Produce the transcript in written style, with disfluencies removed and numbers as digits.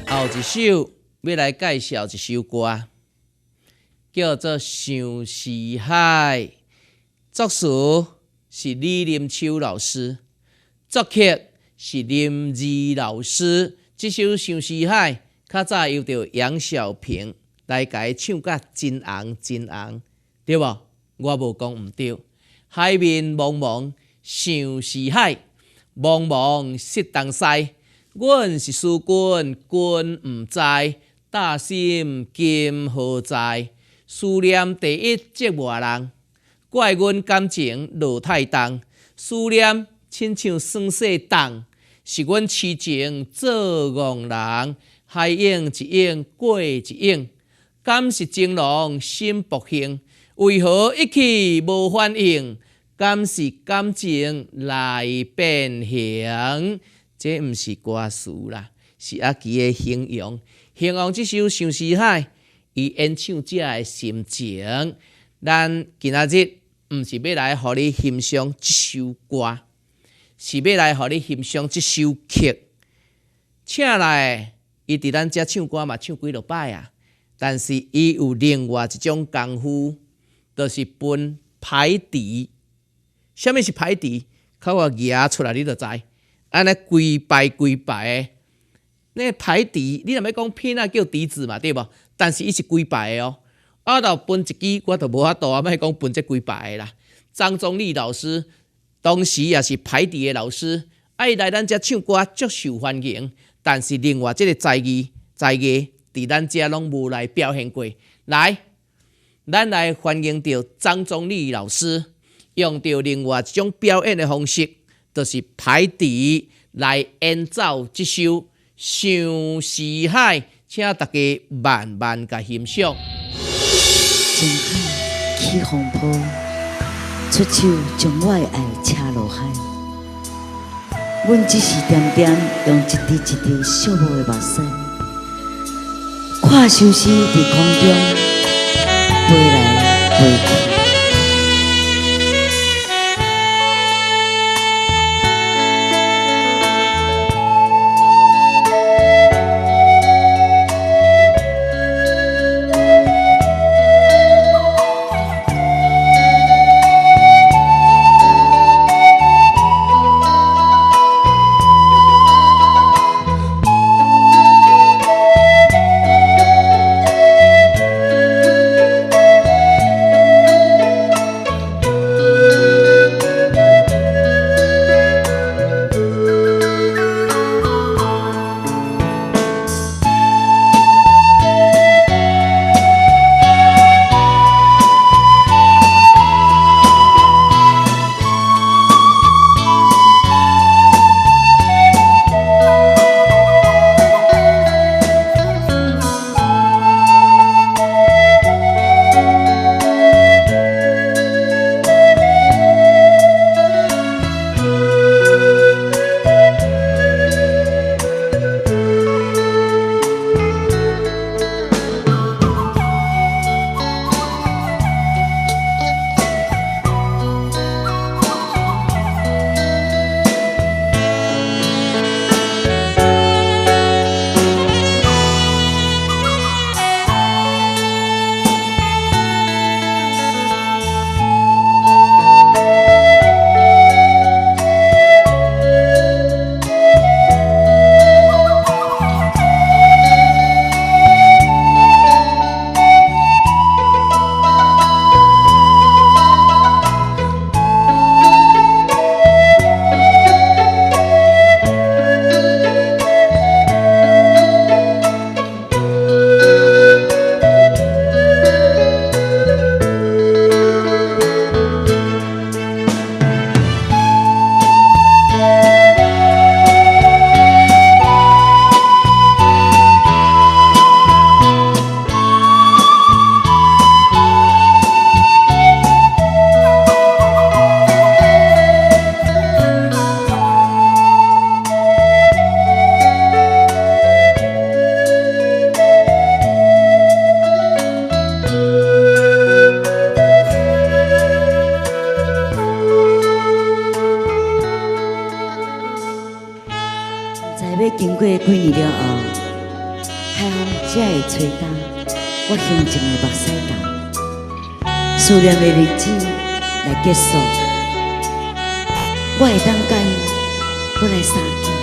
后一首要来介绍一首歌，叫做《相思海》，作词是李林秋老师，作曲是林怡老师。这首《相思海》较早由着杨小萍来甲伊唱甲真红真红，对无？我无讲毋对。海面茫茫，相思海，茫茫失东西。阮是思君，君毋知，大心今何在？思念第一折磨人，怪阮感情落太重。思念亲像酸雪冻，是阮痴情做憨人。海涌一涌过一涌，敢是情郎心薄幸？为何一去无反应？敢是感情来变形？这毋是歌词啦，是阿基的形容。形容这首《相思海》，伊演唱者的心情。咱今仔日毋是要来互你欣赏这首歌，是要来互你欣赏这首曲。请来，伊伫咱遮唱歌嘛，唱几落摆啊。但是伊有另外一种功夫，就是分排题。什么是排题？靠我举出来，你就知。安尼规排规排的，那排题你若要讲片啊叫笛子嘛，对无？但是伊是规排的哦。啊，若分一支我就无法度啊，莫讲分这规排的啦。张宗立老师当时也是排题的老师，伊来咱遮唱歌足受欢迎。但是另外即个才艺伫咱遮拢无来表现过。来，咱来欢迎到张宗立老师，用到另外一种表演的方式。就是排题来演奏这首《相思海》，请大家慢慢甲欣赏。情海起风波，出手将我的爱车落海。阮只是点点用一滴一滴寂寞的目屎，看相思伫空中飞来飞去。经过几年了后，海风才会吹干我心情的目屎干，思念的日子来结束，我会当甲伊搁来相见。